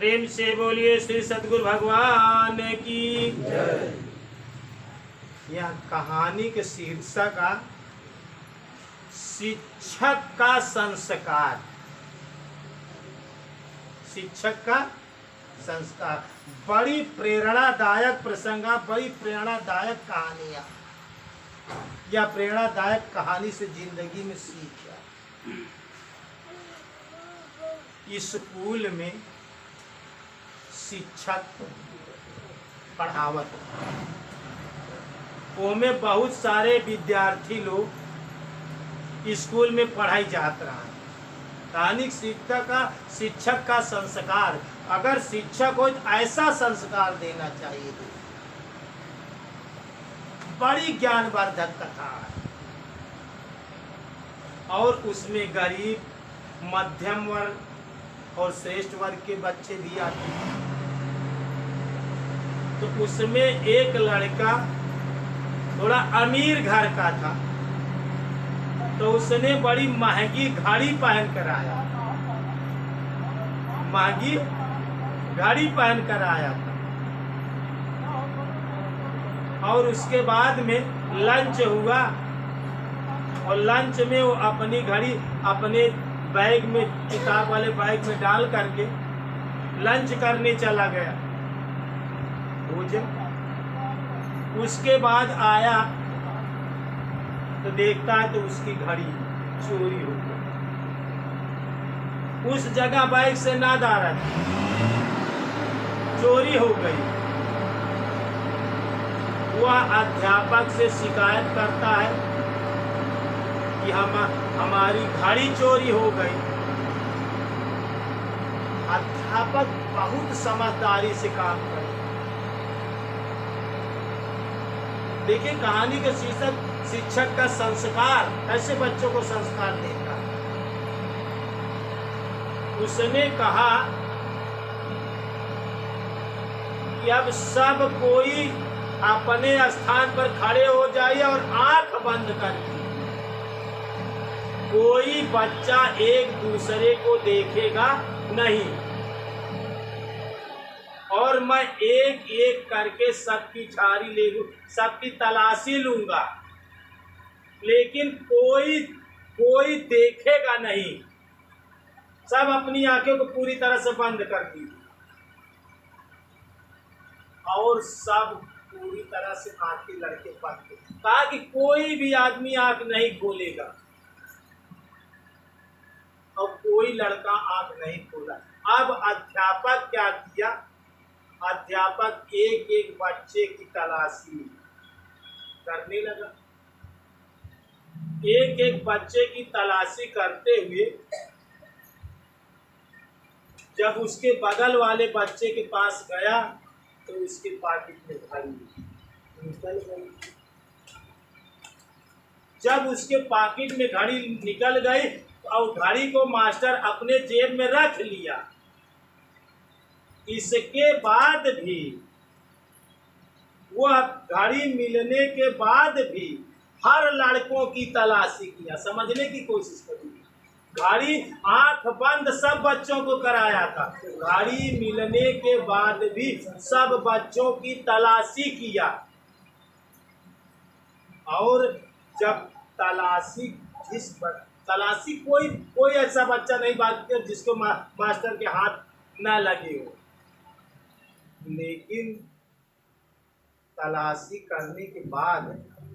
प्रेम से बोलिए श्री सद्गुरु भगवान की जय। यह कहानी के शीर्षक का शिक्षक का संस्कार। शिक्षक का संस्कार बड़ी प्रेरणादायक प्रसंग, बड़ी प्रेरणादायक कहानियां। यह प्रेरणादायक कहानी से जिंदगी में सीख है। स्कूल में शिक्षक पढ़ावत, ओमे बहुत सारे विद्यार्थी लोग स्कूल में पढ़ाई जात रहा। कहानी शिक्षक का संस्कार। अगर शिक्षक हो तो ऐसा संस्कार देना चाहिए। बड़ी ज्ञानवर्धक कथा है और उसमें गरीब, मध्यम वर्ग और श्रेष्ठ वर्ग के बच्चे भी आते हैं। तो उसमें एक लड़का थोड़ा अमीर घर का था, तो उसने बड़ी महंगी घड़ी पहन कर आया, महंगी घड़ी पहन कर आया था। और उसके बाद में लंच हुआ और लंच में वो अपनी घड़ी अपने बैग में, किताब वाले बैग में डाल करके लंच करने चला गया। उसके बाद आया तो देखता है तो उसकी घड़ी चोरी हो गई। उस जगह बैग से ना डाला, चोरी हो गई। वह अध्यापक से शिकायत करता है कि हमारी घड़ी चोरी हो गई। अध्यापक बहुत समझदारी से काम करे। देखिए कहानी का शीर्षक शिक्षक का संस्कार, कैसे बच्चों को संस्कार देता है। उसने कहा कि अब सब कोई अपने स्थान पर खड़े हो जाइए और आंख बंद कर दिए। कोई बच्चा एक दूसरे को देखेगा नहीं और मैं एक एक करके सबकी झाड़ी ले लूं, सबकी तलाशी लूंगा, लेकिन कोई देखेगा नहीं। सब अपनी आंखों को पूरी तरह से बंद कर दीजिए और सब पूरी तरह से आंखें लड़के बंद। कहा कि कोई भी आदमी आंख नहीं खोलेगा और कोई लड़का आंख नहीं खोला। अब अध्यापक क्या किया? अध्यापक एक एक बच्चे की तलाशी करने लगा। एक एक बच्चे की तलाशी करते हुए जब उसके बगल वाले बच्चे के पास गया तो उसके पॉकेट में घड़ी निकल गई। जब उसके पॉकेट में घड़ी निकल गई और घड़ी को मास्टर अपने जेब में रख लिया। इसके बाद भी वह घड़ी मिलने के बाद भी हर लड़कों की तलाशी किया, समझने की कोशिश करी। घड़ी आंख बंद सब बच्चों को कराया था। घड़ी मिलने के बाद भी सब बच्चों की तलाशी किया। और जब तलाशी कोई ऐसा बच्चा नहीं बात किया जिसको मास्टर के हाथ ना लगे हो। लेकिन तलाशी करने के बाद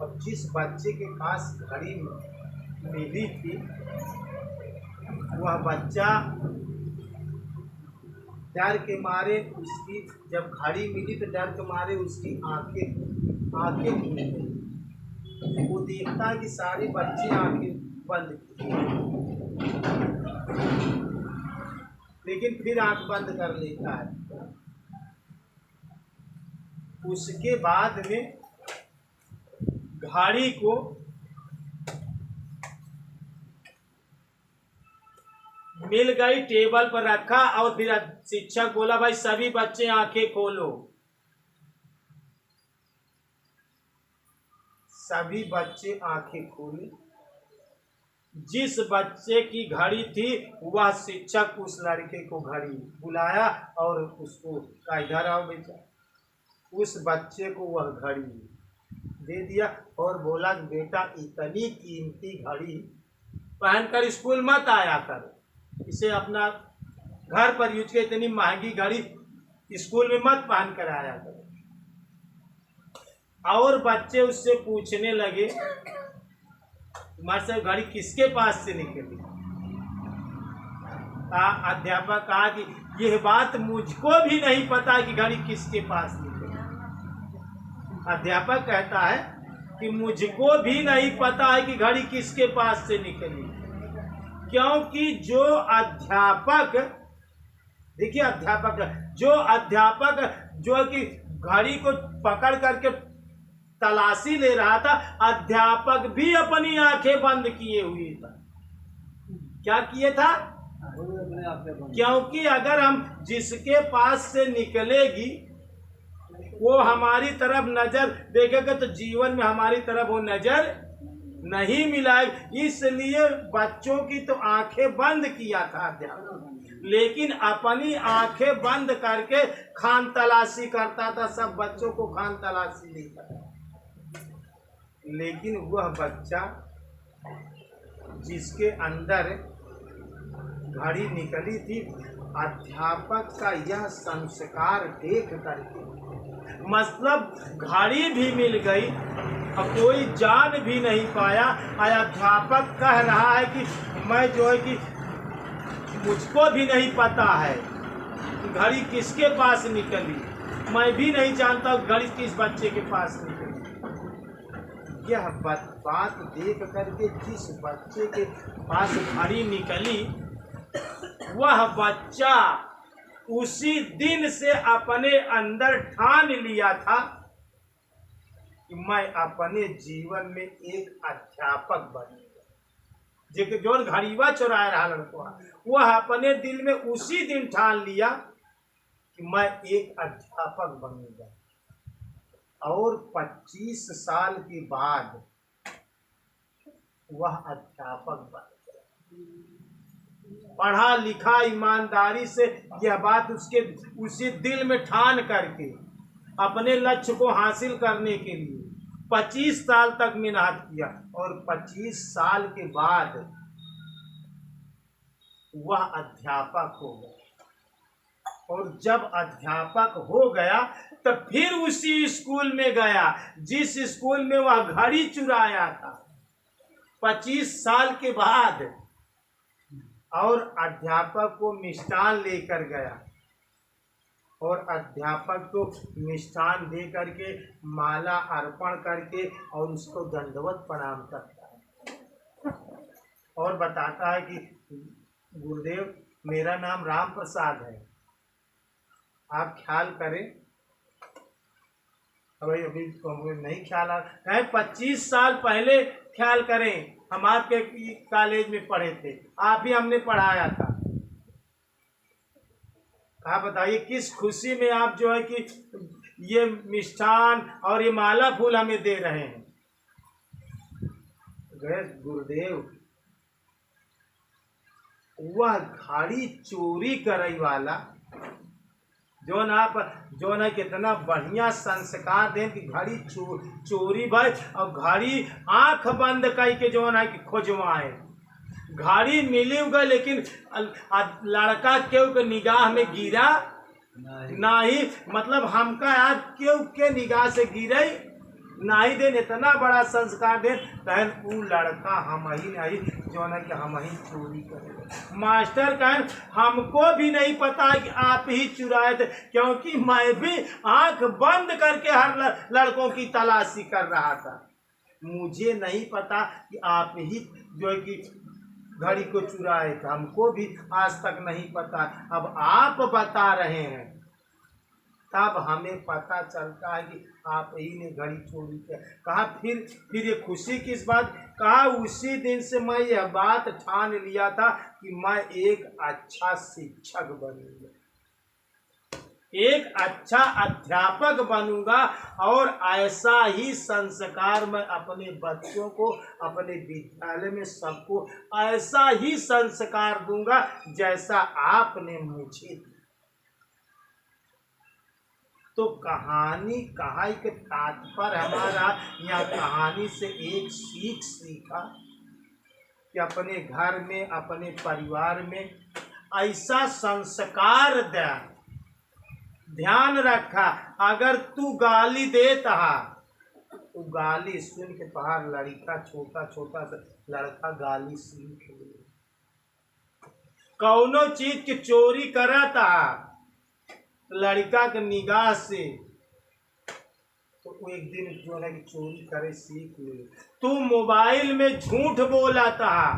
अब जिस बच्चे के पास घड़ी मिली थी वह बच्चा डर के मारे, उसकी जब घड़ी मिली तो डर के मारे उसकी आंखें खुल गई। वो देखता है कि सारे बच्चे आंखें बंद की, लेकिन फिर आंख बंद कर लेता है। उसके बाद में घड़ी को मिल गई, टेबल पर रखा और फिर शिक्षक बोला भाई सभी बच्चे आंखें खोलो। सभी बच्चे आंखें खोले। जिस बच्चे की घड़ी थी वह शिक्षक उस लड़के को घड़ी बुलाया और उसको कहा इधर आओ बेटा। उस बच्चे को वह घड़ी दे दिया और बोला बेटा इतनी कीमती घड़ी पहनकर स्कूल मत आया कर, इसे अपना घर पर यूज के, इतनी महंगी घड़ी स्कूल में मत पहन कर आया कर। और बच्चे उससे पूछने लगे तुम्हारे से घड़ी किसके पास से निकली? अध्यापक कहा कि यह बात मुझको भी नहीं पता कि घड़ी किसके पास निकली। अध्यापक कहता है कि मुझको भी नहीं पता है कि घड़ी किसके पास से निकली, क्योंकि जो अध्यापक, देखिए अध्यापक, जो अध्यापक जो कि घड़ी को पकड़ करके तलाशी ले रहा था, अध्यापक भी अपनी आंखें बंद किए हुए था। क्या किए था? क्योंकि अगर हम जिसके पास से निकलेगी वो हमारी तरफ नजर देखेगा तो जीवन में हमारी तरफ वो नजर नहीं मिलाएगी। इसलिए बच्चों की तो आंखें बंद किया था अध्यापक, लेकिन अपनी आंखें बंद करके खान तलाशी करता था, सब बच्चों को खान तलाशी लेता था। लेकिन वह बच्चा जिसके अंदर घड़ी निकली थी, अध्यापक का यह संस्कार देख करके, मतलब घड़ी भी मिल गई और कोई जान भी नहीं पाया। अध्यापक कह रहा है कि मैं जो है कि मुझको भी नहीं पता है कि घड़ी किसके पास निकली, मैं भी नहीं जानता घड़ी किस बच्चे के पास निकली। यह बात देख करके जिस बच्चे के पास घड़ी निकली, वह बच्चा उसी दिन से अपने अंदर ठान लिया था कि मैं अपने जीवन में एक अध्यापक बनूंगा। जो घड़ीवा चुराया रहा लड़का, वह अपने दिल में उसी दिन ठान लिया कि मैं एक अध्यापक बनूंगा। और 25 साल के बाद वह अध्यापक बन गया। पढ़ा लिखा ईमानदारी से यह बात उसके उसी दिल में ठान करके अपने लक्ष्य को हासिल करने के लिए 25 साल तक मेहनत किया और 25 साल के बाद वह अध्यापक हो गया। और जब अध्यापक हो गया तब फिर उसी स्कूल में गया जिस स्कूल में वह घड़ी चुराया था 25 साल के बाद, और अध्यापक को मिष्ठान लेकर गया और अध्यापक को मिष्ठान दे करके माला अर्पण करके और उसको दंडवत प्रणाम करता है और बताता है कि गुरुदेव मेरा नाम राम प्रसाद है, आप ख्याल करें। अभी नहीं ख्याल आ रहा, 25 साल पहले ख्याल करें, हम आपके कॉलेज में पढ़े थे, आप ही हमने पढ़ाया था। आप बताइए किस खुशी में आप जो है कि ये मिष्ठान और ये माला फूल हमें दे रहे हैं। गए गुरुदेव, वह घड़ी चोरी करई वाला जो ना कितना बढ़िया संस्कार दें कि घड़ी चोरी भाई, और घड़ी आंख बंद करके जो ना कि खोजवाए। घड़ी मिली गई लेकिन लड़का क्यों के निगाह में गिरा नहीं, मतलब हमका आज क्यों के निगाह से गिरे नहीं देन, इतना बड़ा संस्कार दे कहन वो लड़का हम ही नहीं जो ना कि हम ही चोरी करें। मास्टर कहन हमको भी नहीं पता कि आप ही चुराए थे, क्योंकि मैं भी आंख बंद करके हर लड़कों की तलाशी कर रहा था, मुझे नहीं पता कि आप ही जो है कि घड़ी को चुराए थे, हमको भी आज तक नहीं पता। अब आप बता रहे हैं तब हमें पता चलता है कि आप ही ने घड़ी चोरी किया। कहा फिर ये खुशी किस बात? कहा उसी दिन से मैं यह बात ठान लिया था कि मैं एक अच्छा शिक्षक बनूंगा। एक अच्छा अध्यापक बनूंगा और ऐसा ही संस्कार मैं अपने बच्चों को, अपने विद्यालय में सबको ऐसा ही संस्कार दूंगा जैसा आपने मुझे दिया। तो कहानी कहाई के तात्पर्य हमारा यह कहानी से एक सीख सीखा कि अपने घर में, अपने परिवार में ऐसा संस्कार दे। ध्यान रखा, अगर तू गाली देता तो गाली सुन के बाहर लड़का, छोटा छोटा सा लड़का गाली सीख ले। कौनो चीज की चोरी करता लड़का के निगाह से तो वो एक दिन जो है कि चोरी करे सीख ले। तू मोबाइल में झूठ बोला था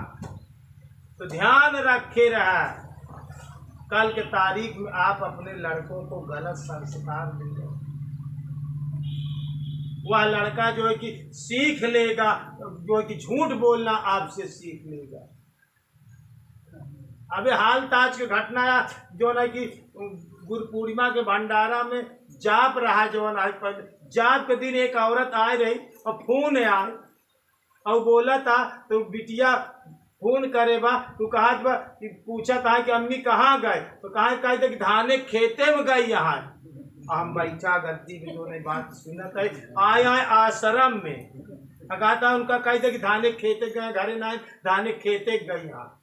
तो ध्यान रखे रहा, कल के तारीख में आप अपने लड़कों को गलत संस्कार देंगे, वह लड़का जो है कि सीख लेगा, जो है कि झूठ बोलना आपसे सीख लेगा। अबे हाल ताज की घटना जो है कि गुरु पूर्णिमा के भंडारा में जाप रहा, जो है जाप के दिन एक औरत आ रही और फोन आए और बोला था तो बिटिया फोन करे बा तो कहा बा, पूछा था कि अम्मी कहाँ गए, तो कहा कहते धाने खेते में गई। यहाँ हम बैठा गद्दी में जो ने बात सुना था, आए आश्रम में कहा था उनका कहते कि धाने खेते गए, घरे ना धाने खेते गई। यहाँ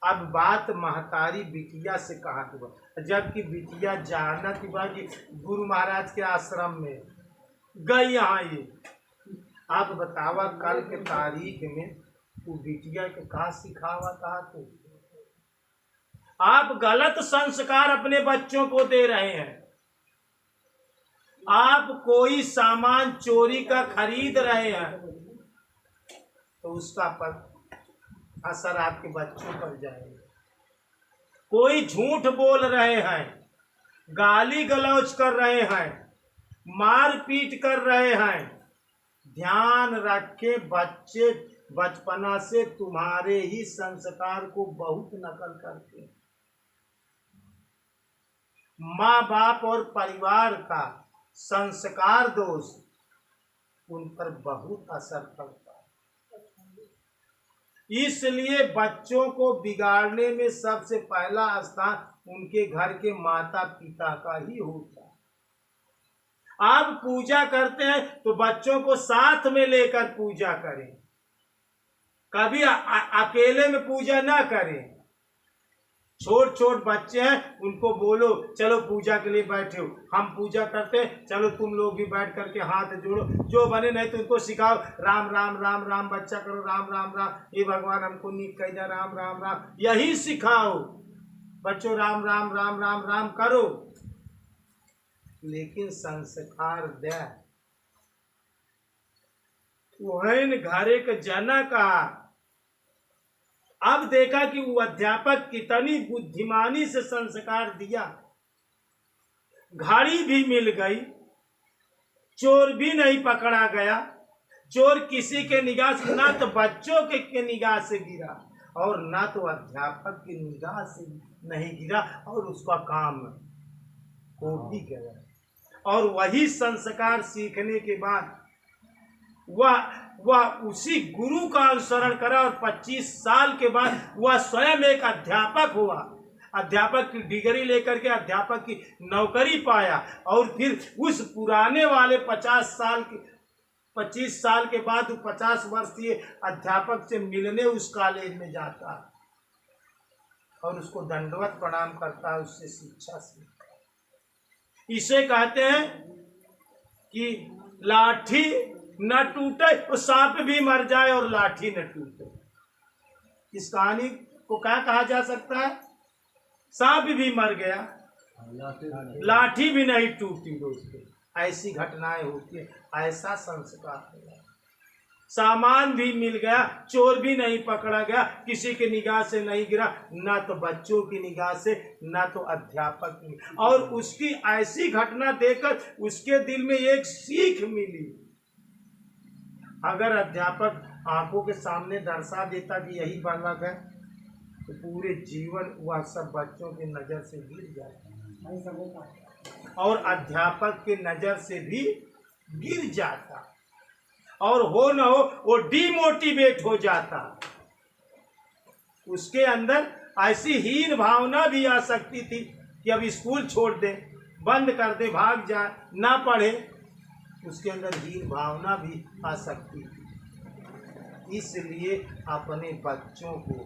अब बात महतारी बिटिया से कहा हुआ, जबकि बिटिया जानत बा कि गुरु महाराज के आश्रम में गई। यहाँ ये आप बतावा कल के तारीख में तू बिटिया के कहा सिखावा था। तो आप गलत संस्कार अपने बच्चों को दे रहे हैं। आप कोई सामान चोरी का खरीद रहे हैं तो उसका असर आपके बच्चों पर जाएगा। कोई झूठ बोल रहे हैं, गाली गलौज कर रहे हैं, मारपीट कर रहे हैं, ध्यान रखे बच्चे बचपना से तुम्हारे ही संस्कार को बहुत नकल करते हैं। माँ बाप और परिवार का संस्कार दोष उन पर बहुत असर पड़ता है। इसलिए बच्चों को बिगाड़ने में सबसे पहला स्थान उनके घर के माता पिता का ही होता है। आप पूजा करते हैं तो बच्चों को साथ में लेकर पूजा करें, कभी अकेले में पूजा ना करें। छोट छोट बच्चे हैं उनको बोलो चलो पूजा के लिए बैठे हो, हम पूजा करते हैं, चलो तुम लोग भी बैठ करके हाथ जोड़ो, जो बने नहीं तो उनको सिखाओ राम राम राम राम, बच्चा करो राम राम राम, ये भगवान हमको नीक कह दिया राम राम राम, यही सिखाओ बच्चों, राम राम राम राम राम करो। लेकिन संस्कार दे वहन घरे के जनक अब देखा कि वो अध्यापक कितनी बुद्धिमानी से संस्कार दिया। घड़ी भी मिल गई, चोर भी नहीं पकड़ा गया, चोर किसी के निगाह से ना तो बच्चों के निगाह से गिरा और ना तो अध्यापक की निगाह से नहीं गिरा और उसका काम हो भी गया। और वही संस्कार सीखने के बाद वह उसी गुरु का अनुसरण करा और 25 साल के बाद वह स्वयं एक अध्यापक हुआ। अध्यापक की डिग्री लेकर के अध्यापक की नौकरी पाया और फिर उस पुराने वाले 25 साल के बाद 50 वर्षीय अध्यापक से मिलने उस कॉलेज में जाता और उसको दंडवत प्रणाम करता है, उससे शिक्षा सीखता है। इसे कहते हैं कि लाठी न टूटे तो सांप भी मर जाए और लाठी न टूटे। इस कहानी को क्या कहा जा सकता है? सांप भी मर गया, लाठी भी नहीं टूटी। दोस्तों ऐसी घटनाएं होती है, ऐसा संस्कार है। सामान भी मिल गया, चोर भी नहीं पकड़ा गया, किसी की निगाह से नहीं गिरा, ना तो बच्चों की निगाह से ना तो अध्यापक की। और उसकी ऐसी घटना देखकर उसके दिल में एक सीख मिली। अगर अध्यापक आंखों के सामने दर्शा देता कि यही बालक है तो पूरे जीवन वह सब बच्चों की नज़र से गिर जाता। और अध्यापक के नजर से भी गिर जाता, और हो न हो वो डिमोटिवेट हो जाता। उसके अंदर ऐसी हीन भावना भी आ सकती थी कि अब स्कूल छोड़ दे, बंद कर दे, भाग जाए, ना पढ़े। उसके अंदर हीन भावना भी आ सकती थी। इसलिए अपने बच्चों को,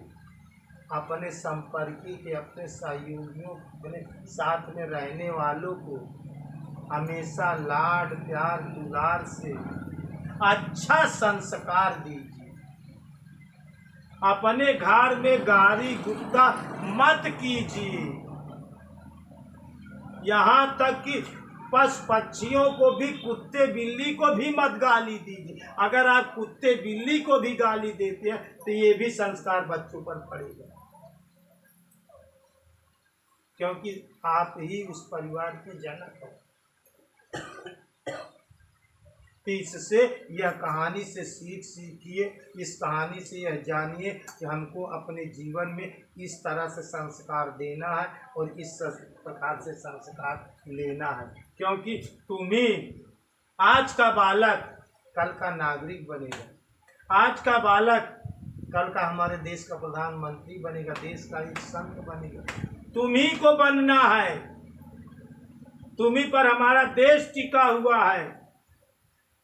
अपने संपर्की के, अपने सहयोगियों, अपने साथ में रहने वालों को हमेशा लाड प्यार दुलार से अच्छा संस्कार दीजिए। अपने घर में गाली गुस्सा मत कीजिए। यहाँ तक कि पशु पक्षियों को भी, कुत्ते बिल्ली को भी मत गाली दीजिए। अगर आप कुत्ते बिल्ली को भी गाली देते हैं तो ये भी संस्कार बच्चों पर पड़ेगा, क्योंकि आप ही उस परिवार के जनक हो। तो इससे, यह कहानी से सीखिए, इस कहानी से यह जानिए कि हमको अपने जीवन में इस तरह से संस्कार देना है और इस प्रकार से संस्कार लेना है, क्योंकि तुम्हें आज का बालक कल का नागरिक बनेगा। आज का बालक कल का हमारे देश का प्रधानमंत्री बनेगा, देश का एक संत बनेगा। तुम्ही को बनना है, तुम्ही पर हमारा देश टिका हुआ है,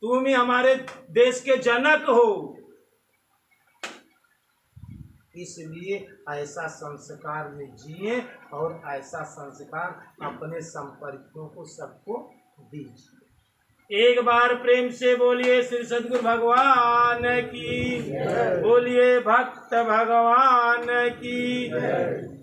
तुम ही हमारे देश के जनक हो। इसलिए ऐसा संस्कार में जिए और ऐसा संस्कार अपने संपर्कों को सबको दीजिए। एक बार प्रेम से बोलिए श्री सद्गुरु भगवान की, बोलिए भक्त भगवान की।